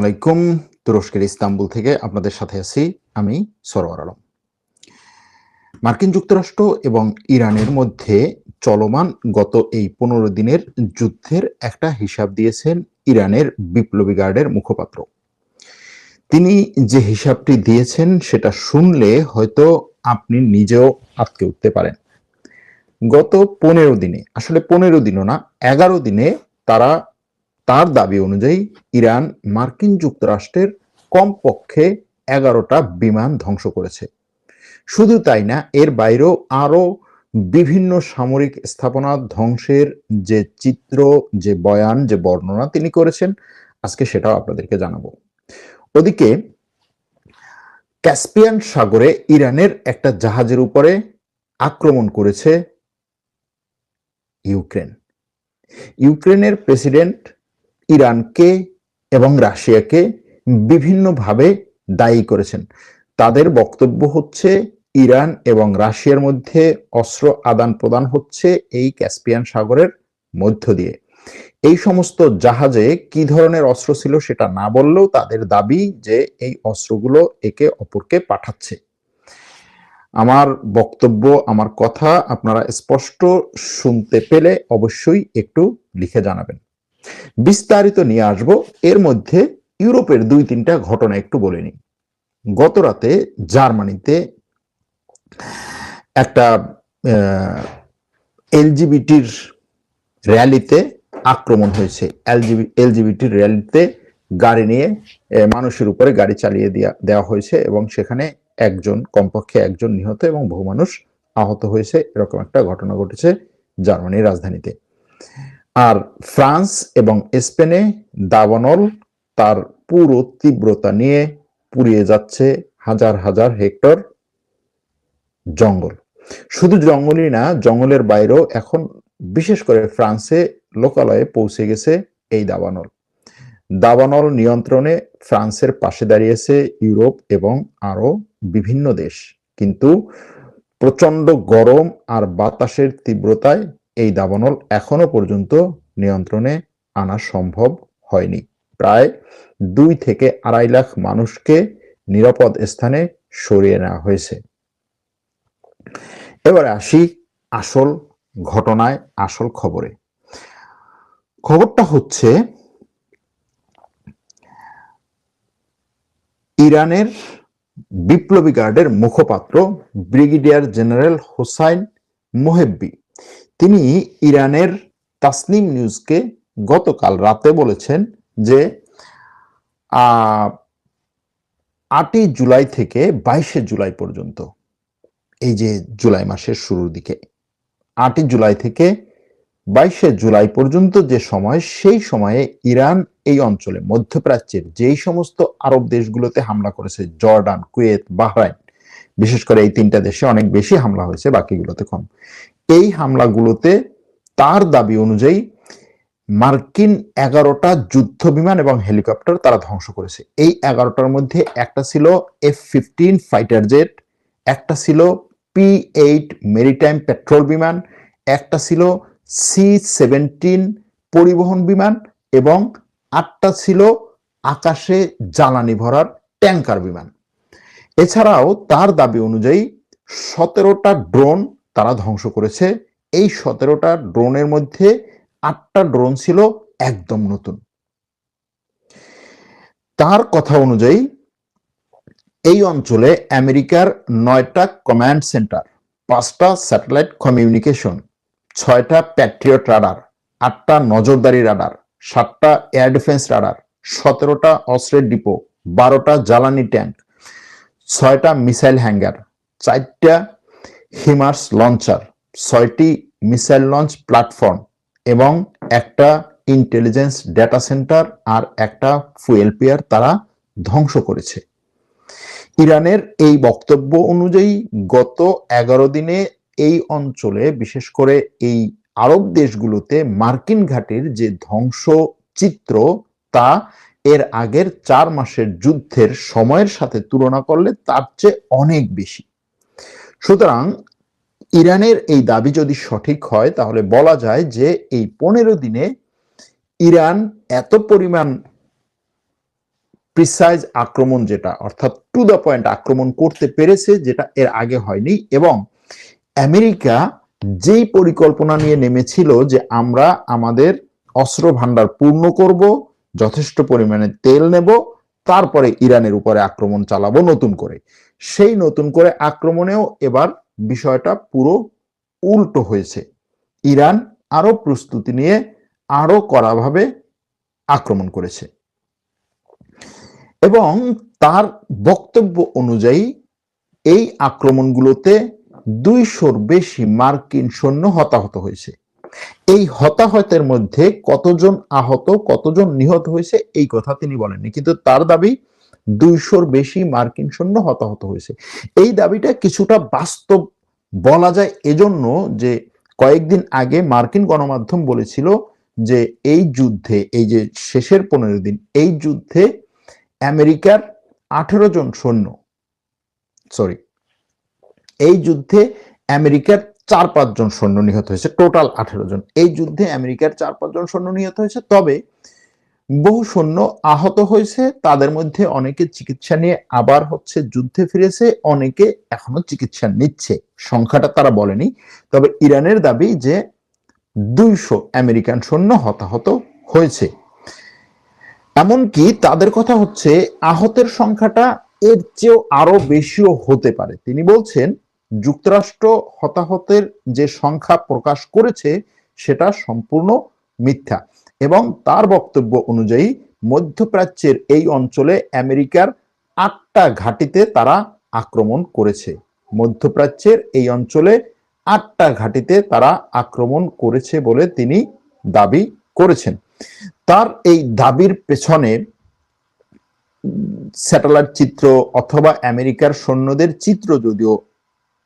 আলাইকুম। তুরস্কের ইস্তাম্বুল থেকে আপনাদের সাথে আছি আমি সরওয়ার আলম। মার্কিন যুক্তরাষ্ট্র এবং ইরানের মধ্যে চলমান গত এই 15 দিনের যুদ্ধের একটা হিসাব দিয়েছেন ইরানের বিপ্লবী গার্ডের মুখপাত্র। তিনি যে হিসাবটি দিয়েছেন সেটা শুনলে হয়তো আপনি নিজেও আঁতকে উঠতে পারেন। গত 15 দিনে, আসলে 15 দিনও না, 11 দিনে তার দাবি অনুযায়ী ইরান মার্কিন যুক্তরাষ্ট্রের কমপক্ষে 11টা বিমান ধ্বংস করেছে। শুধু তাই না, এর বাইরেও আরো বিভিন্ন সামরিক স্থাপনা ধ্বংসের যে চিত্র, যে বয়ান, যে বর্ণনা তিনি করেছেন, আজকে সেটাও আপনাদেরকে জানাবো। ওদিকে ক্যাসপিয়ান সাগরে ইরানের একটা জাহাজের উপরে আক্রমণ করেছে ইউক্রেনের প্রেসিডেন্ট ইরানকে এবং রাশিয়াকে বিভিন্নভাবে দায়ী করেছেন। তাদের বক্তব্য হচ্ছে ইরান এবং রাশিয়ার মধ্যে অস্ত্র আদান প্রদান হচ্ছে এই ক্যাসপিয়ান সাগরের মধ্য দিয়ে। এই সমস্ত জাহাজে কি ধরনের অস্ত্র ছিল সেটা না বললেও তাদের দাবি যে এই অস্ত্রগুলো একে অপরকে পাঠাচ্ছে। আমার বক্তব্য, আমার কথা আপনারা স্পষ্ট শুনতে পেলে অবশ্যই একটু লিখে জানাবেন। বিস্তারিত নিয়ে আসব। এর মধ্যে ইউরোপের 2-3টা ঘটনা একটু বলে নিই। গত রাতে জার্মানিতে একটা এলজিবিটির র্যালিতে আক্রমণ হয়েছে। এলজিবিটির র্যালিতে গাড়ি নিয়ে মানুষের উপরে গাড়ি চালিয়ে দেওয়া হয়েছে এবং সেখানে কমপক্ষে একজন নিহত এবং বহু মানুষ আহত হয়েছে। এরকম একটা ঘটনা ঘটেছে জার্মানির রাজধানীতে। আর ফ্রান্স এবং স্পেনে দাবানল তার পুরো তীব্রতা নিয়ে পুড়িয়ে যাচ্ছে হাজার হাজার হেক্টর জঙ্গল। শুধু জঙ্গলই না, জঙ্গলের বাইরেও এখন বিশেষ করে ফ্রান্সে লোকালয়ে পৌঁছে গেছে এই দাবানল নিয়ন্ত্রণে ফ্রান্সের পাশে দাঁড়িয়েছে ইউরোপ এবং আরো বিভিন্ন দেশ। কিন্তু প্রচন্ড গরম আর বাতাসের তীব্রতায় এই দাবানল এখনো পর্যন্ত নিয়ন্ত্রণে আনা সম্ভব হয়নি। প্রায় 2 থেকে 2.5 লাখ মানুষকে নিরাপদ স্থানে সরিয়ে নেওয়া হয়েছে। এবারে আসি আসল ঘটনায়, আসল খবরে। খবরটা হচ্ছে ইরানের বিপ্লবী গার্ডের মুখপাত্র ব্রিগেডিয়ার জেনারেল হোসাইন মোহেব্বি, তিনি ইরানের তাসনিম নিউজকে গতকাল রাতে বলেছেন যে 8 জুলাই থেকে 22 জুলাই পর্যন্ত, এই যে জুলাই মাসের শুরুর দিকে 8 জুলাই থেকে 22 জুলাই পর্যন্ত যে সময়, সেই সময়ে ইরান এই অঞ্চলে মধ্যপ্রাচ্যের যেই সমস্ত আরব দেশগুলোতে হামলা করেছে, জর্ডান, কুয়েত, বাহরাইন, বিশেষ করে এই 3টা দেশে অনেক বেশি হামলা হয়েছে, বাকিগুলোতে কম। এই হামলাগুলোতে তার দাবি অনুযায়ী মার্কিন 11টা যুদ্ধ বিমান এবং হেলিকপ্টার তারা ধ্বংস করেছে। এই 11টার মধ্যে একটা ছিল F-15 ফাইটার জেট, একটা ছিল P-8 মেরিটাইম পেট্রোল বিমান, একটা ছিল C-17 পরিবহন বিমান এবং 8টা ছিল আকাশে জ্বালানি ভরার ট্যাঙ্কার বিমান। এছাড়াও তার দাবি অনুযায়ী 17টা ড্রোন তারা ধ্বংস করেছে। এই 17টা ড্রোনের মধ্যে 8টা ড্রোন ছিল একদম নতুন। তার কথা অনুযায়ী এই অঞ্চলে আমেরিকার 9টা কমান্ড সেন্টার, 5টা স্যাটেলাইট কমিউনিকেশন, 6টা প্যাট্রিয়ট রাডার, 8টা নজরদারি রাডার, 7টা এয়ার ডিফেন্স রাডার, 17টা অস্ত্রের ডিপো, 12টা জ্বালানি ট্যাঙ্ক, 6টা মিসাইল হ্যাঙ্গার, 4টা হিমার্স লঞ্চার, 6টি মিসাইল লঞ্চ প্ল্যাটফর্ম এবং একটা ইন্টেলিজেন্স ডেটা সেন্টার আর একটা ফুয়েল পিয়ার তারা ধ্বংস করেছে। ইরানের এই বক্তব্য অনুযায়ী গত 11 দিনে এই অঞ্চলে, বিশেষ করে এই আরব দেশগুলোতে মার্কিন ঘাঁটির যে ধ্বংস চিত্র, তা এর আগের 4 মাসের যুদ্ধের সময়ের সাথে তুলনা করলে তার চেয়ে অনেক বেশি। সুতরাং ইরানের এই দাবি যদি সঠিক হয় তাহলে বলা যায় যে এই 15 দিনে ইরান এত পরিমাণ প্রিসাইজ আক্রমণ, যেটা অর্থাৎ টু দ্য পয়েন্ট আক্রমণ করতে পেরেছে, যেটা এর আগে হয়নি। এবং আমেরিকা যেই পরিকল্পনা নিয়ে নেমেছিল যে আমরা আমাদের অস্ত্র ভান্ডার পূর্ণ করব, যথেষ্ট পরিমাণে তেল নেব, তারপরে ইরানের উপরে আক্রমণ চালাবো নতুন করে, সেই নতুন করে আক্রমণেও এবার বিষয়টা পুরো উল্টো হয়েছে। ইরান আরো প্রস্তুতি নিয়ে আরো কড়াভাবে আক্রমণ করেছে এবং তার বক্তব্য অনুযায়ী এই আক্রমণগুলোতে 200-র বেশি মার্কিন সৈন্য হতাহত হয়েছে। এই হতাহতের মধ্যে কতজন আহত, কতজন নিহত হয়েছে এই কথা তিনি বলেননি, কিন্তু তার দাবি 200-র বেশি মার্কিন সৈন্য হতাহত হয়েছে। এই দাবিটা কিছুটা বাস্তব বলা যায় এজন্য যে কয়েকদিন আগে মার্কিন গণমাধ্যম বলেছিল যে এই যুদ্ধে, এই যে শেষের 15 দিন, এই যুদ্ধে আমেরিকার 18 জন সৈন্য, এই যুদ্ধে আমেরিকার 4-5 জন সৈন্য নিহত হয়েছে, টোটাল 18 জন। এই যুদ্ধে আমেরিকার 4-5 জন সৈন্য নিহত হয়েছে, তবে বহু সৈন্য আহত হয়েছে। তাদের মধ্যে অনেকে চিকিৎসা নিয়ে আবার যুদ্ধে ফিরেছে, অনেকে এখনো চিকিৎসা নিচ্ছে, সংখ্যাটা তারা বলেনি। তবে ইরানের দাবি যে 200 আমেরিকান সৈন্য হতাহত হয়েছে। এমনকি তাদের কথা আহতের সংখ্যাটা এর চেয়েও আরো বেশিও হতে পারে। তিনি বলছেন যুক্তরাষ্ট্র হতাহতের যে সংখ্যা প্রকাশ করেছে সেটা সম্পূর্ণ মিথ্যা, এবং তার বক্তব্য অনুযায়ী মধ্যপ্রাচ্যের এই অঞ্চলে আমেরিকার 8টা ঘাঁটিতে তারা আক্রমণ করেছে। মধ্যপ্রাচ্যের এই অঞ্চলে 8টা ঘাঁটিতে তারা আক্রমণ করেছে বলে তিনি দাবি করেছেন। তার এই দাবির পেছনে স্যাটেলাইট চিত্র অথবা আমেরিকার সৈন্যদের চিত্র যদিও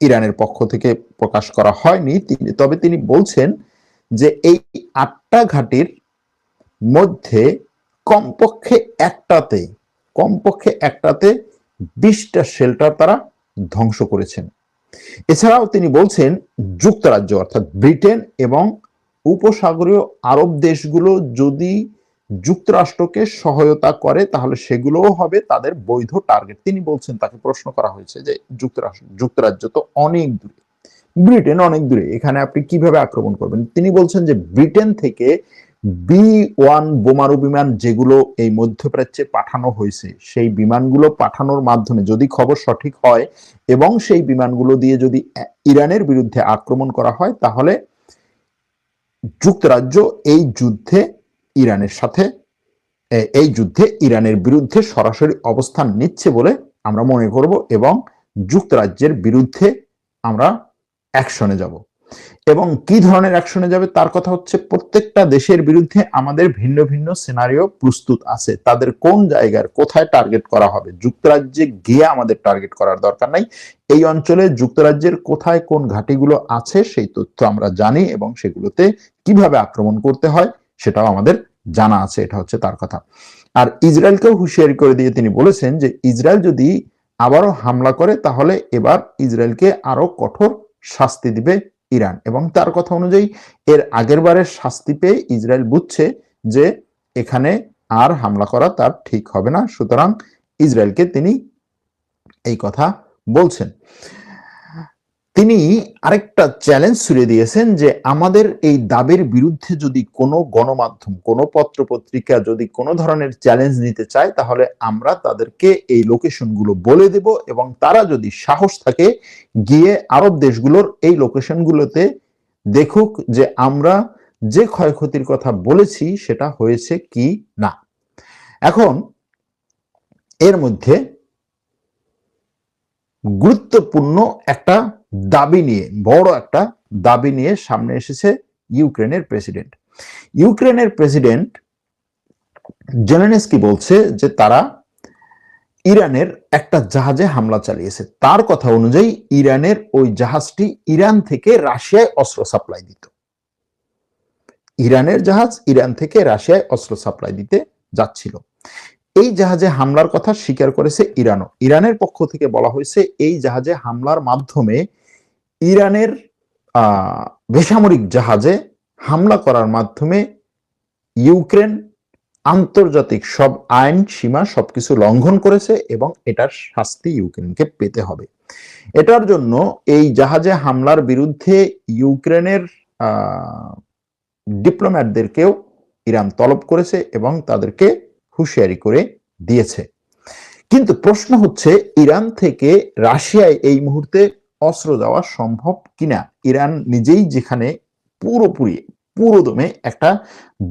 ইরানের পক্ষ থেকে প্রকাশ করা হয়নি, তবে তিনি বলছেন যে এই 8টা ঘাঁটির মধ্যে কমপক্ষে একটাতে 20টা শেল্টার তারা ধ্বংস করেছেন। এছাড়াও তিনি বলছেন যুক্তরাজ্য অর্থাৎ ব্রিটেন এবং উপসাগরীয় আরব দেশগুলো যদি যুক্তরাষ্ট্রকে সহায়তা করে তাহলে সেগুলোও হবে তাদের বৈধ টার্গেট। তিনি বলছেন, তাকে প্রশ্ন করা হয়েছে যে যুক্তরাজ্য তো অনেক দূরে, ব্রিটেন অনেক দূরে, এখানে আপনি কিভাবে আক্রমণ করবেন? তিনি বলছেন যে ব্রিটেন থেকে B-1 বোমারু বিমান যেগুলো এই মধ্যপ্রাচ্যে পাঠানো হয়েছে, সেই বিমানগুলো পাঠানোর মাধ্যমে যদি খবর সঠিক হয় এবং সেই বিমানগুলো দিয়ে যদি ইরানের বিরুদ্ধে আক্রমণ করা হয়, তাহলে যুক্তরাজ্য এই যুদ্ধে ইরানের বিরুদ্ধে সরাসরি অবস্থান নিচ্ছে বলে আমরা মনে করব এবং যুক্তরাজ্যের বিরুদ্ধে আমরা অ্যাকশনে যাব। এবং কি ধরনের অ্যাকশনে যাবে তার কথা প্রত্যেকটা দেশের বিরুদ্ধে আমাদের ভিন্ন ভিন্ন সিনারিও প্রস্তুত আছে, তাদের কোন জায়গার কোথায় টার্গেট করা হবে। যুক্তরাজ্যে গিয়ে আমাদের টার্গেট করার দরকার নাই, এই অঞ্চলে যুক্তরাজ্যের কোথায় কোন ঘাঁটিগুলো আছে সেই তথ্য আমরা জানি এবং সেগুলোতে কিভাবে আক্রমণ করতে হয় সেটাও আমাদের জানা আছে, এটা তার কথা। আর ইসরায়েলকেও হুঁশিয়ারি করে দিয়ে তিনি বলেছেন যে ইসরায়েল যদি আবারও হামলা করে তাহলে এবার ইসরায়েলকে আরো কঠোর শাস্তি দিবে ইরান। এবং তার কথা অনুযায়ী এর আগের বারের শাস্তি পেয়ে ইসরায়েল বুঝছে যে এখানে আর হামলা করা তার ঠিক হবে না, সুতরাং ইসরায়েলকে তিনি এই কথা বলছেন। তিনি আরেকটা চ্যালেঞ্জ ছুড়ে দিয়েছেন যে আমাদের এই দাবির বিরুদ্ধে যদি কোনো গণমাধ্যম, কোনো পত্রপত্রিকা যদি কোনো ধরনের চ্যালেঞ্জ নিতে চায় তাহলে আমরা তাদেরকে এই লোকেশনগুলো বলে দেব এবং তারা যদি সাহস থাকে গিয়ে আরব দেশগুলোর এই লোকেশনগুলোতে দেখুক যে আমরা যে ক্ষয়ক্ষতির কথা বলেছি সেটা হয়েছে কি না। এখন এর মধ্যে গুরুত্বপূর্ণ একটা দাবি নিয়ে, বড় একটা দাবি নিয়ে সামনে এসেছে ইউক্রেনের প্রেসিডেন্ট জেলেনস্কি বলছে যে তারা ইরানের একটা জাহাজে হামলা চালিয়েছে। তার কথা অনুযায়ী ইরানের ওই জাহাজটি ইরান থেকে রাশিয়ায় অস্ত্র সাপ্লাই দিত। ইরানের জাহাজ ইরান থেকে রাশিয়ায় অস্ত্র সাপ্লাই দিতে যাচ্ছিল। এই জাহাজে হামলার কথা স্বীকার করেছে ইরানও। ইরানের পক্ষ থেকে বলা হয়েছে এই জাহাজে হামলার মাধ্যমে ইরানের বেসামরিক জাহাজে হামলা করার মাধ্যমে ইউক্রেন আন্তর্জাতিক সব আইন সীমা সবকিছু লঙ্ঘন করেছে এবং এটার শাস্তি ইউক্রেনকে পেতে হবে। এটার জন্য এই জাহাজে হামলার বিরুদ্ধে ইউক্রেনের ডিপ্লোম্যাটদেরকেও ইরান তলব করেছে এবং তাদেরকে হুঁশিয়ারি করে দিয়েছে। কিন্তু প্রশ্ন হচ্ছে, ইরান থেকে রাশিয়ায় এই মুহূর্তে অস্ত্র দেওয়া সম্ভব কিনা। ইরান নিজেই যেখানে পুরোদমে একটা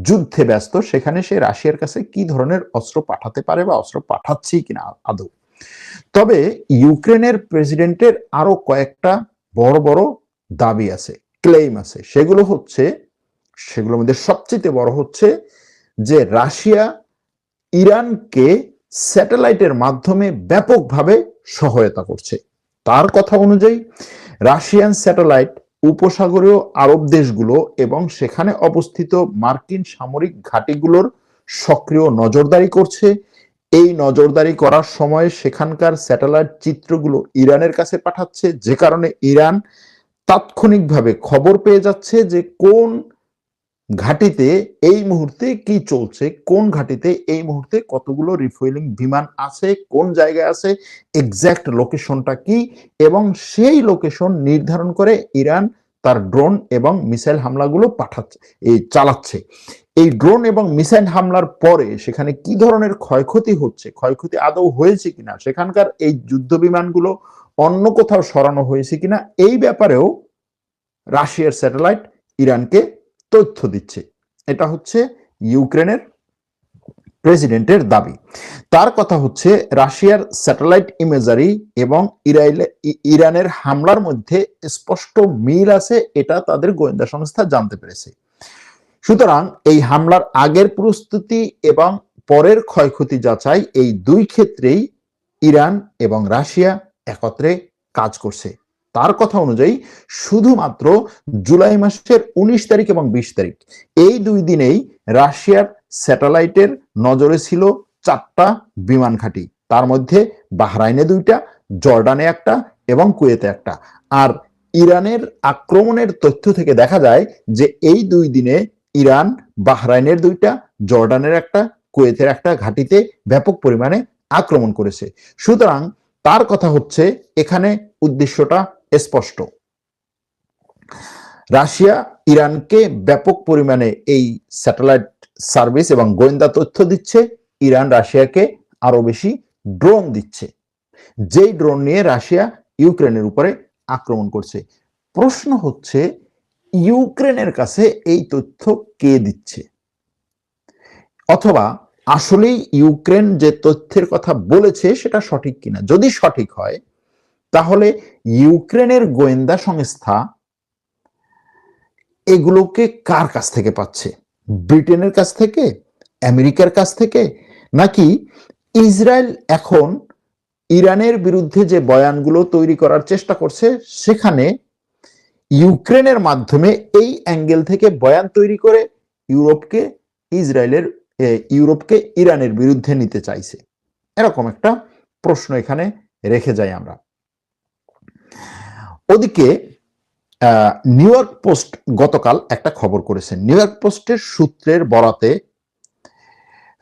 যুদ্ধে ব্যস্ত, সেখানে সে রাশিয়ার কাছে কি ধরনের অস্ত্র পাঠাতে পারে বা অস্ত্র পাঠাচ্ছেই কিনা আদৌ। তবে ইউক্রেনের প্রেসিডেন্টের আরো কয়েকটা বড় বড় দাবি আছে, ক্লেইম আছে। সেগুলোর মধ্যে সবচেয়ে বড় হচ্ছে যে রাশিয়া ইরানকে স্যাটেলাইটের মাধ্যমে ব্যাপকভাবে সহায়তা করছে। তার কথা অনুযায়ী রাশিয়ান স্যাটেলাইট উপসাগরীয় আরব দেশগুলো এবং সেখানে অবস্থিত মার্কিন সামরিক ঘাঁটিগুলোর সক্রিয় নজরদারি করছে। এই নজরদারি করার সময় সেখানকার স্যাটেলাইট চিত্রগুলো ইরানের কাছে পাঠাচ্ছে, যে কারণে ইরান তাৎক্ষণিকভাবে খবর পেয়ে যাচ্ছে যে কোন ঘাঁটিতে এই মুহূর্তে কি চলছে, কোন ঘাঁটিতে এই মুহূর্তে কতগুলো রিফুয়েলিং বিমান আছে, কোন জায়গায় আছে, এক্সাক্ট লোকেশনটা কি, এবং সেই লোকেশন নির্ধারণ করে ইরান তার ড্রোন এবং মিসাইল হামলাগুলো চালাচ্ছে। এই ড্রোন এবং মিসাইল হামলার পরে সেখানে কি ধরনের ক্ষয়ক্ষতি হচ্ছে, ক্ষয়ক্ষতি আদৌ হয়েছে কিনা, সেখানকার এই যুদ্ধ বিমানগুলো অন্য কোথাও সরানো হয়েছে কিনা, এই ব্যাপারেও রাশিয়ার স্যাটেলাইট ইরানকে তথ্য দিচ্ছে। এটা হচ্ছে ইউক্রেনের প্রেসিডেন্টের দাবি। তার কথা হচ্ছে, রাশিয়ার স্যাটেলাইট ইমেজারি এবং ইরানের হামলার মধ্যে স্পষ্ট মিল আছে, এটা তাদের গোয়েন্দা সংস্থা জানতে পেরেছে। সুতরাং এই হামলার আগের প্রস্তুতি এবং পরের ক্ষয়ক্ষতি যাচাই, এই দুই ক্ষেত্রেই ইরান এবং রাশিয়া একত্রে কাজ করছে। তার কথা অনুযায়ী শুধুমাত্র জুলাই মাসের 19 তারিখ এবং 20 তারিখ এই দুই দিনেই রাশিয়ার স্যাটেলাইটের নজরে ছিল 4টা বিমান ঘাঁটি, তার মধ্যে বাহরাইনে 2টা, জর্ডানে 1টা এবং কুয়েতে 1টা। আর ইরানের আক্রমণের তথ্য থেকে দেখা যায় যে এই দুই দিনে ইরান বাহরাইনের 2টা, জর্ডানের 1টা, কুয়েতের 1টা ঘাঁটিতে ব্যাপক পরিমাণে আক্রমণ করেছে। সুতরাং তার কথা হচ্ছে, এখানে উদ্দেশ্যটা স্পষ্ট। রাশিয়া ইরানকে ব্যাপক পরিমাণে এই স্যাটেলাইট সার্ভিস এবং গোয়েন্দা তথ্য দিচ্ছে, ইরান রাশিয়াকে আরো বেশি ড্রোন দিচ্ছে, যেই ড্রোন নিয়ে রাশিয়া ইউক্রেনের উপরে আক্রমণ করছে। প্রশ্ন হচ্ছে, ইউক্রেনের কাছে এই তথ্য কে দিচ্ছে, অথবা আসলেই ইউক্রেন যে তথ্যের কথা বলেছে সেটা সঠিক কিনা। যদি সঠিক হয় তাহলে ইউক্রেনের গোয়েন্দা সংস্থা এগুলোকে কার কাছ থেকে পাচ্ছে? ব্রিটেনের কাছ থেকে, আমেরিকার কাছ থেকে, নাকি ইসরায়েল এখন ইরানের বিরুদ্ধে যে বয়ানগুলো তৈরি করার চেষ্টা করছে সেখানে ইউক্রেনের মাধ্যমে এই অ্যাঙ্গেল থেকে বয়ান তৈরি করে ইউরোপকে ইরানের বিরুদ্ধে নিতে চাইছে? এরকম একটা প্রশ্ন এখানে রেখে যাই আমরা। ওদিকে নিউ ইয়র্ক পোস্ট গতকাল একটা খবর করেছে। নিউ ইয়র্ক পোস্টের সূত্রের বরাতে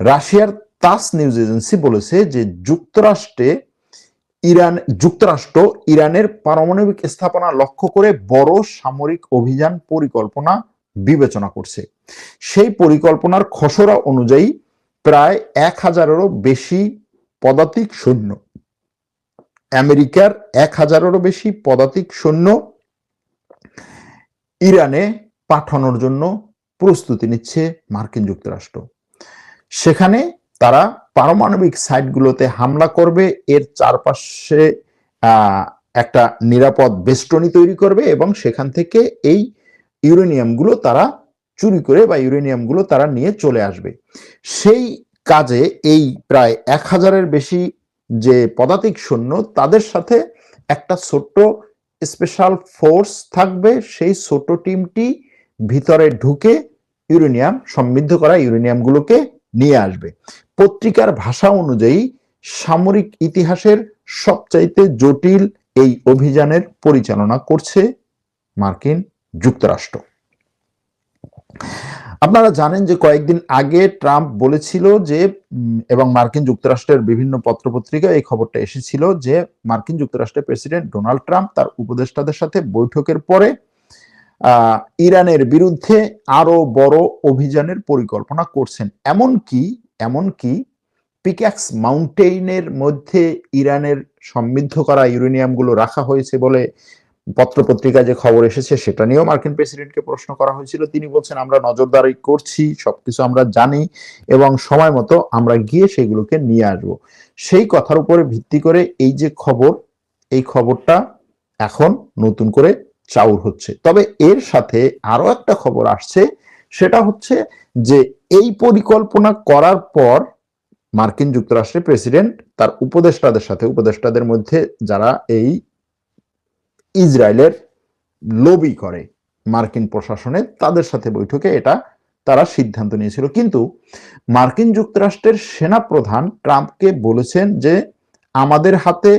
রাশিয়ার তাস নিউজ এজেন্সি বলেছে যে যুক্তরাষ্ট্র ইরানের পারমাণবিক স্থাপনা লক্ষ্য করে বড় সামরিক অভিযান পরিকল্পনা বিবেচনা করছে। সেই পরিকল্পনার খসড়া অনুযায়ী প্রায় 1000-এরও বেশি পদাতিক সৈন্য, আমেরিকার 1000-এরও বেশি পদাতিক সৈন্য ইরানে পাঠানোর জন্য প্রস্তুতি নিচ্ছে মার্কিন যুক্তরাষ্ট্র। সেখানে তারা পারমাণবিক সাইটগুলোতে হামলা করবে, এর চারপাশে একটা নিরাপদ বেষ্টনী তৈরি করবে এবং সেখান থেকে এই ইউরেনিয়ামগুলো তারা চুরি করে বা ইউরেনিয়ামগুলো তারা নিয়ে চলে আসবে। সেই কাজে এই প্রায় 1000-এর বেশি যে পদাতিক সৈন্য, তাদের সাথে একটা ছোট্ট স্পেশাল ফোর্স থাকবে। সেই ছোট টিমটি ভিতরে ঢুকে ইউরেনিয়াম সমৃদ্ধ করা ইউরেনিয়ামগুলোকে নিয়ে আসবে। পত্রিকার ভাষা অনুযায়ী সামরিক ইতিহাসের সবচাইতে জটিল এই অভিযানের পরিচালনা করছে মার্কিন যুক্তরাষ্ট্র। আপনারা জানেন যে কয়েকদিন আগে ট্রাম্প বলেছিল যে এবং মার্কিন যুক্তরাষ্ট্রের বিভিন্ন পত্রপত্রিকায় এই খবরটা এসেছিল যে মার্কিন যুক্তরাষ্ট্রের প্রেসিডেন্ট ডোনাল্ড ট্রাম্প তার উপদেষ্টাদের সাথে বৈঠকের পরে ইরানের বিরুদ্ধে আরো বড় অভিযানের পরিকল্পনা করছেন। এমনকি পিক্যাক্স মাউন্টেইনের মধ্যে ইরানের সমৃদ্ধ করা ইউরেনিয়ামগুলো রাখা হয়েছে বলে পত্রপত্রিকায় যে খবর এসেছে সেটা নিয়েও মার্কিন প্রেসিডেন্টকে প্রশ্ন করা হয়েছিল। তিনি বলছেন আমরা নজরদারি করছি, সবকিছু আমরা জানি এবং সময় মতো আমরা গিয়ে সেগুলোকে নিয়ে আসবো। সেই কথার উপরে ভিত্তি করে এই যে খবর, এই খবরটা এখন নতুন করে চাউর হচ্ছে। তবে এর সাথে আরো একটা খবর আসছে, সেটা হচ্ছে যে এই পরিকল্পনা করার পর মার্কিন যুক্তরাষ্ট্রের প্রেসিডেন্ট তার উপদেষ্টাদের মধ্যে যারা এই ইসরায়েলের লবি করে মার্কিন প্রশাসনে, তাদের সাথে বৈঠকে এটা তারা সিদ্ধান্ত নিয়েছিল। কিন্তু মার্কিন যুক্তরাষ্ট্রের সেনাপ্রধান ট্রাম্পকে বলেছেন যে আমাদের হাতে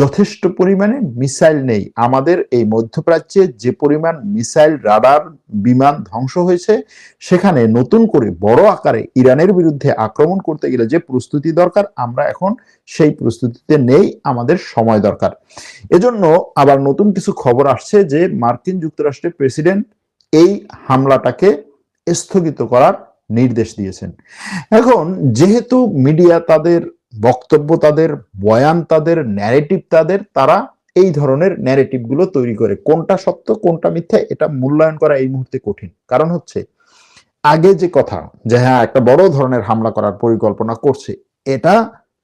যথেষ্ট পরিমাণে মিসাইল নেই, আমাদের এই মধ্যপ্রাচ্যে যে পরিমাণ মিসাইল, রাডার, বিমান ধ্বংস হয়েছে, সেখানে নতুন করে বড় আকারে ইরানের বিরুদ্ধে আক্রমণ করতে গেলে যে প্রস্তুতি দরকার, আমরা এখন সেই প্রস্তুতিতে নেই, আমাদের সময় দরকার। এজন্য আবার নতুন কিছু খবর আসছে যে মার্কিন যুক্তরাষ্ট্রের প্রেসিডেন্ট এই হামলাটাকে স্থগিত করার নির্দেশ দিয়েছেন। এখন যেহেতু মিডিয়া তাদের বক্তব্য, তাদের বয়ান, তাদের ন্যারেটিভ, তারা এই ধরনের ন্যারেটিভ গুলো তৈরি করে, কোনটা সত্য কোনটা মিথ্যা এটা মূল্যায়ন করা এই মুহূর্তে কঠিন। কারণ হচ্ছে আগে যে কথা যে হ্যাঁ একটা বড় ধরনের হামলা করার পরিকল্পনা করছে, এটা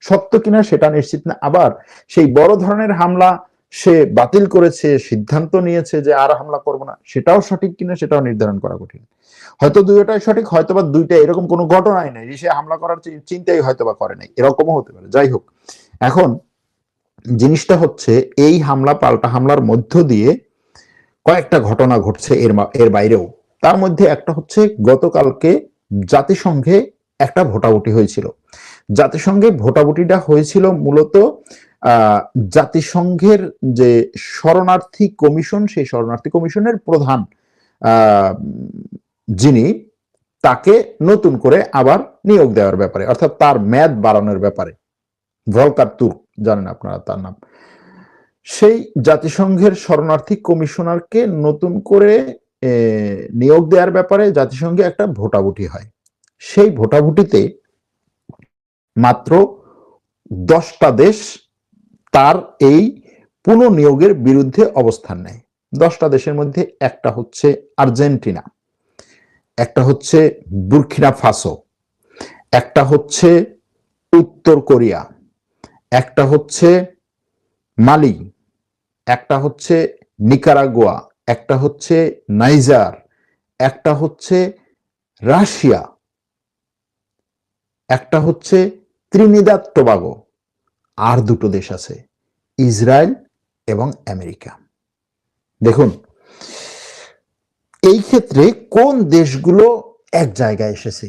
সত্য কিনা সেটা নিশ্চিত না। আবার সেই বড় ধরনের হামলা সে বাতিল করেছে, সিদ্ধান্ত নিয়েছে যে আর হামলা করব না, সেটাও সঠিক কিনা সেটাও নির্ধারণ করা কঠিন। হয়তো দুইটাই সঠিক, হয়তোবা দুইটা এরকম কোনো ঘটনাই নাই, সে হামলা করার চিন্তাই হয়তোবা করে নাই, এরকমও হতে পারে। যাই হোক, এখন জিনিসটা হচ্ছে এই হামলা পাল্টা হামলার মধ্য দিয়ে কয়েকটা ঘটনা ঘটছে এর বাইরেও। তার মধ্যে একটা হচ্ছে গতকালকে জাতিসংঘে একটা ভোটাভুটি হয়েছিল। জাতিসংঘে ভোটাভুটিটা হয়েছিল মূলত জাতিসংঘের যে শরণার্থী কমিশন, সেই শরণার্থী কমিশনের প্রধান যিনি, তাকে নতুন করে আবার নিয়োগ দেওয়ার ব্যাপারে, অর্থাৎ তার মেয়াদ বাড়ানোর ব্যাপারে। ভলকার তুর্ক, জানেন আপনারা তার নাম। সেই জাতিসংঘের শরণার্থী কমিশনারকে নতুন করে নিয়োগ দেওয়ার ব্যাপারে জাতিসংঘে একটা ভোটাভুটি হয়। সেই ভোটাভুটিতে মাত্র 10টা দেশ তার এই পুনঃনিয়োগের বিরুদ্ধে অবস্থান নেয়। 10টা দেশের মধ্যে একটা হচ্ছে আর্জেন্টিনা, একটা হচ্ছে বুর্কিনা ফাসো, একটা হচ্ছে উত্তর কোরিয়া, একটা হচ্ছে মালি, একটা হচ্ছে নিকারাগুয়া, একটা হচ্ছে নাইজার, একটা হচ্ছে রাশিয়া, একটা হচ্ছে ত্রিনিদাদ টোবাগো, আর দুটো দেশ আছে ইসরায়েল এবং আমেরিকা। দেখুন এই ক্ষেত্রে কোন দেশগুলো এক জায়গায় এসেছে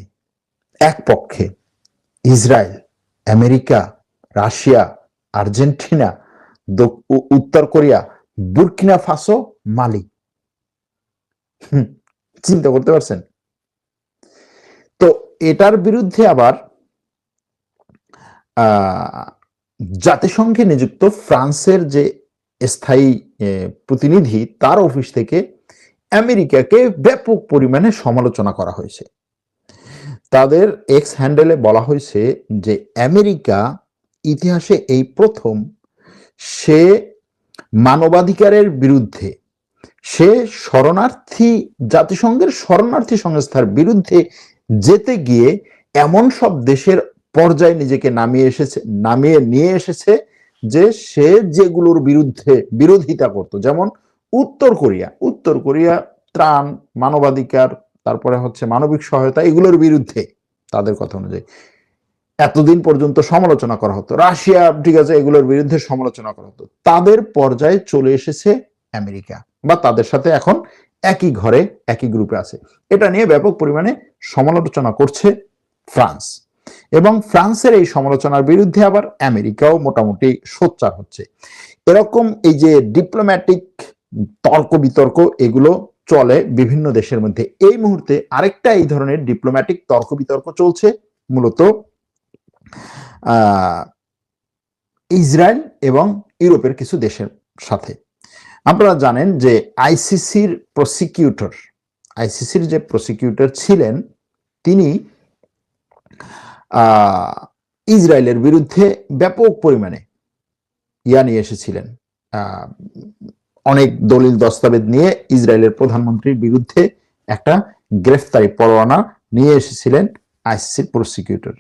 এক পক্ষে, ইসরায়েল, আমেরিকা, রাশিয়া, আর্জেন্টিনা, উত্তর কোরিয়া, বুর্কিনা ফাসো, মালি। চিন্তা করতে পারছেন? তো এটার বিরুদ্ধে আবার জাতিসংঘে নিযুক্ত ফ্রান্সের যে স্থায়ী প্রতিনিধি, তার অফিস থেকে আমেরিকাকে ব্যাপক পরিমাণে সমালোচনা করা হয়েছে। তাদের এক্স হ্যান্ডেলে বলা হয়েছে যে আমেরিকা ইতিহাসে এই প্রথম সে মানবাধিকারের বিরুদ্ধে, সে শরণার্থী, জাতিসংঘের শরণার্থী সংস্থার বিরুদ্ধে যেতে গিয়ে এমন সব দেশের পর্যায়ে নিজেকে নামিয়ে নিয়ে এসেছে যে সে যেগুলোর বিরুদ্ধে বিরোধিতা করত, যেমন উত্তর কোরিয়া ত্রাণ, মানবাধিকার, তারপরে হচ্ছে মানবিক সহায়তা, এগুলোর বিরুদ্ধে তাদের কথা অনুযায়ী এতদিন পর্যন্ত সমালোচনা করা হতো। রাশিয়া, ঠিক আছে, এগুলোর বিরুদ্ধে সমালোচনা করা হতো। তাদের পর্যায়ে চলে এসেছে আমেরিকা, বা তাদের সাথে এখন একই ঘরে একই গ্রুপে আছে। এটা নিয়ে ব্যাপক পরিমাণে সমালোচনা করছে ফ্রান্স, এবং ফ্রান্সের এই সমালোচনার বিরুদ্ধে আবার আমেরিকাও মোটামুটি সোচ্চার হচ্ছে। এরকম এই যে ডিপ্লোম্যাটিক তর্ক বিতর্ক, এগুলো চলে বিভিন্ন দেশের মধ্যে। এই মুহূর্তে আরেকটা এই ধরনের ডিপ্লোম্যাটিক তর্ক বিতর্ক চলছে মূলত ইসরায়েল এবং ইউরোপের কিছু দেশের সাথে। আপনারা জানেন যে আইসিসির যে প্রসিকিউটর ছিলেন তিনি ইসরায়েলের বিরুদ্ধে ব্যাপক পরিমাণে নিয়ে এসেছিলেন, অনেক দলিল দস্তাবেজ নিয়ে ইসরায়েলের প্রধানমন্ত্রীর বিরুদ্ধে একটা গ্রেফতারি পরোয়ানা নিয়ে এসেছিলেন আইসিসির প্রসিকিউটর।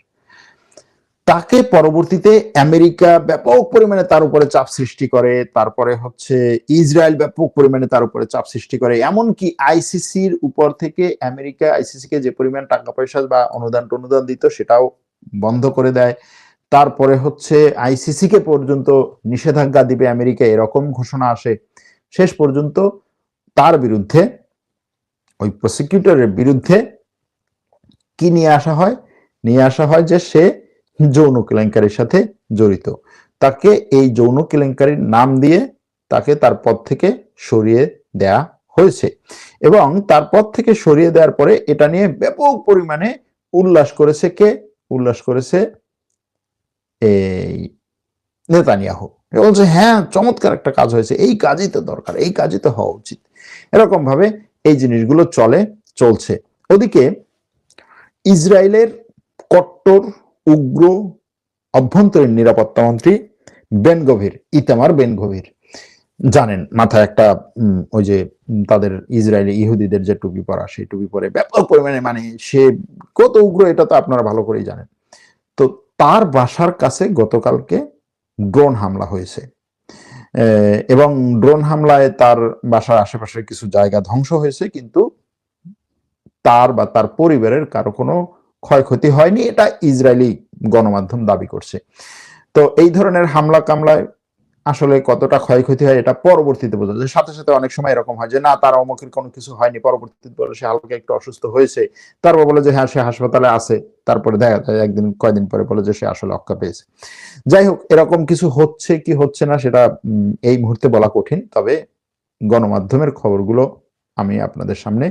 তাকে পরবর্তীতে আমেরিকা ব্যাপক পরিমাণে তার উপরে চাপ সৃষ্টি করে, তারপরে হচ্ছে ইসরায়েল ব্যাপক পরিমাণে তার উপরে চাপ সৃষ্টি করে, এমনকি আইসিসির উপর থেকে আমেরিকা আইসিসিকে যে পরিমাণ টাকা পয়সা বা অনুদান দিত সেটাও বন্ধ করে দেয়। তারপরে হচ্ছে আইসিসিকে পর্যন্ত নিষেধাজ্ঞা দিবে আমেরিকা, এরকম ঘোষণা আসে। শেষ পর্যন্ত তার বিরুদ্ধে, ওই প্রসিকিউটরের বিরুদ্ধে কি নিয়ে আসা হয় যে সে যৌন কেলেঙ্কারির সাথে জড়িত। তাকে এই যৌন কেলেঙ্কারির নাম দিয়ে তাকে তার পদ থেকে সরিয়ে দেয়া হয়েছে, এবং তার পদ থেকে সরিয়ে দেওয়ার পরে এটা নিয়ে ব্যাপক পরিমাণে উল্লাস করেছে এই নেতানিয়াহু। বলছে হ্যাঁ, চমৎকার একটা কাজ হয়েছে, এই কাজই তো দরকার, এই কাজই তো হওয়া উচিত। এরকম ভাবে এই জিনিসগুলো চলছে। ওদিকে ইসরায়েলের কট্টর উগ্র অভ্যন্তরীণ নিরাপত্তা মন্ত্রী ইতামার বেন গভির, জানেন মাথায় একটা ওই যে তাদের ইসরায়েলি ইহুদিদের যে টুপি পরা, সেই টুপি পরে ব্যাপক পরিমাণে, মানে সে কত উগ্র এটা তো আপনারা ভালো করেই জানেন। তো তার বাসার কাছে গতকালকে ড্রোন হামলা হয়েছে, এবং ড্রোন হামলায় তার বাসার আশেপাশের কিছু জায়গা ধ্বংস হয়েছে, কিন্তু তার বা তার পরিবারের কারো কোনো ক্ষয়ক্ষতি হয়নি, এটা ইসরায়েলি গণমাধ্যম দাবি করছে। তো এই ধরনের হামলা কামলায় আসলে কতটা ক্ষয়ক্ষতি হয় এটা পরবর্তীতে বোঝা যায়। সাথে সাথে অনেক সময় এরকম হয় যে না, তার অমুকের কোনো কিছু হয়নি, পরবর্তীতে বলে সে হালকা একটু অসুস্থ হয়েছে, তারপর বলে যে হ্যাঁ সে হাসপাতালে আছে, তারপরে দেখা যায় কয়েকদিন পরে বলে যে সে আসলে অক্কা পেয়েছে। যাই হোক, এরকম কিছু হচ্ছে কি হচ্ছে না সেটা এই মুহূর্তে বলা কঠিন, তবে গণমাধ্যমের খবরগুলো আমি আপনাদের সামনে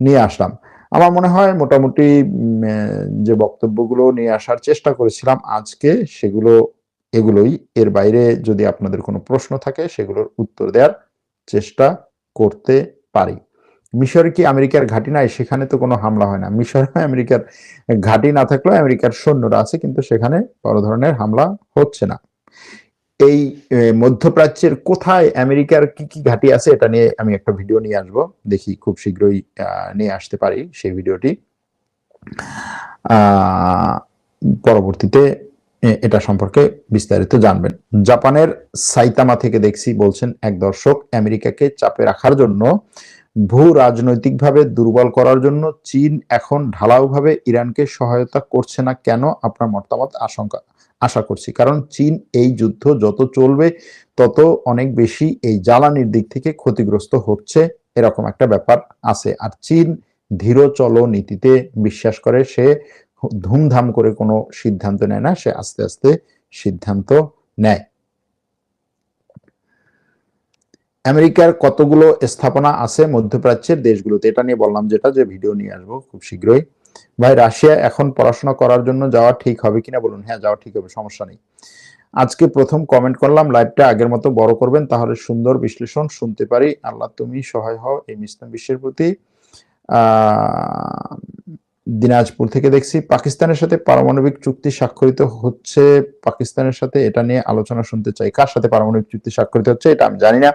নিয়ে আসলাম। আমার মনে হয় মোটামুটি যে বক্তব্যগুলো নিয়ে আসার চেষ্টা করেছিলাম আজকে এগুলোই। এর বাইরে যদি আপনাদের কোনো প্রশ্ন থাকে সেগুলোর উত্তর দেওয়ার চেষ্টা করতে পারি। মিশরে কি আমেরিকার ঘাঁটি নাই? সেখানে তো কোনো হামলা হয় না। মিশরে আমেরিকার ঘাঁটি না থাকলেও আমেরিকার সৈন্যরা আছে, কিন্তু সেখানে বড় ধরনের হামলা হচ্ছে না। এই মধ্যপ্রাচ্যের কোথায় আমেরিকার কি কি ঘাঁটি আছে এটা নিয়ে আমি একটা ভিডিও নিয়ে আসবো, দেখি খুব শীঘ্রই নিয়ে আসতে পারি সেই ভিডিওটি। পরবর্তীতে এটা সম্পর্কে বিস্তারিত জানবেন। জাপানের সাইতামা থেকে দেখছি, বলছেন এক দর্শক, আমেরিকাকে চাপে রাখার জন্য, ভূ রাজনৈতিকভাবে দুর্বল করার জন্য চীন এখন ঢালাওভাবে ইরানকে সহায়তা করছে না কেন? আপনার মতামত আশা করছি, কারণ চীন এই যুদ্ধ যত চলবে তত অনেক বেশি এই জ্বালানির দিক থেকে ক্ষতিগ্রস্ত হচ্ছে, এরকম একটা ব্যাপার আছে। আর চীন ধীর চলো নীতিতে বিশ্বাস করে, সে ধুমধাম করে কোনো সিদ্ধান্ত নেয় না, সে আস্তে আস্তে সিদ্ধান্ত নেয়। আমেরিকার কতগুলো স্থাপনা আছে মধ্যপ্রাচ্যের দেশগুলোতে, এটা নিয়ে বললাম যেটা, যে ভিডিও নিয়ে আসবো খুব শীঘ্রই। ভাই, রাশিয়া এখন পড়াশোনা করার জন্য যাওয়া ঠিক হবে কিনা বলুন। হ্যাঁ, যাওয়া ঠিক হবে, সমস্যা নেই। আজকে প্রথম কমেন্ট করলাম, লাইভটা আগের মতো বড় করবেন, তাহলে সুন্দর বিশ্লেষণ শুনতে পারি। আল্লাহ তুমি সহায় হও এই মুসলিম বিশ্বের প্রতি। দিনাজপুর থেকে দেখছি, পাকিস্তানের সাথে পারমাণবিক চুক্তি স্বাক্ষরিত হচ্ছে, পাকিস্তানের সাথে এটা নিয়ে আলোচনা শুনতে চাই। কার সাথে পারমাণবিক চুক্তি স্বাক্ষরিত হচ্ছে এটা আমি জানি না।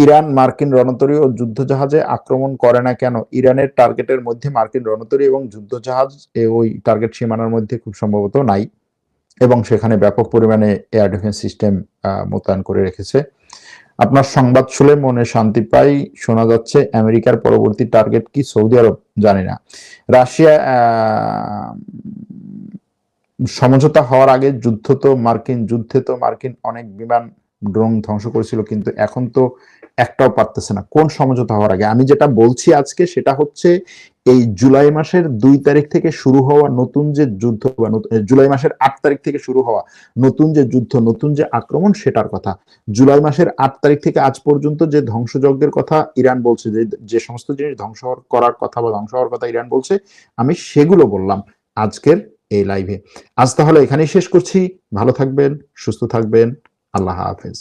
ইরান মার্কিন রণতরী ও যুদ্ধজাহাজে আক্রমণ করে না কেন? ইরানের টার্গেটের মধ্যে মার্কিন রণতরী এবং যুদ্ধজাহাজ ওই টার্গেট সীমানার মধ্যে খুব সম্ভবত নাই, এবং সেখানে ব্যাপক পরিমাণে এয়ার ডিফেন্স সিস্টেম মোতায়েন করে রেখেছে। আপনার সংবাদ শুনে মনে শান্তি পাই, শোনা যাচ্ছে আমেরিকার পরবর্তী টার্গেট কি সৌদি আরব? জানি না। রাশিয়া সমঝোতা হওয়ার আগে যুদ্ধে তো মার্কিন অনেক বিমান ড্রোন ধ্বংস করেছিল, কিন্তু এখন তো একটাও পারতেছে না। কোন সমঝোতা হওয়ার আগে? আমি যেটা বলছি আজকে সেটা হচ্ছে এই জুলাই মাসের 2 তারিখ থেকে শুরু হওয়া নতুন যে যুদ্ধ বা জুলাই মাসের 8 তারিখ থেকে শুরু হওয়া নতুন যে যুদ্ধ, নতুন যে আক্রমণ, সেটার কথা। জুলাই মাসের 8 তারিখ থেকে আজ পর্যন্ত যে ধ্বংসযজ্ঞের কথা ইরান বলছে, যে সমস্ত জিনিস ধ্বংস করার কথা বা ধ্বংস হওয়ার কথা ইরান বলছে, আমি সেগুলো বললাম আজকের এই লাইভে। আজ তাহলে এখানেই শেষ করছি। ভালো থাকবেন, সুস্থ থাকবেন। আল্লাহ হাফেজ।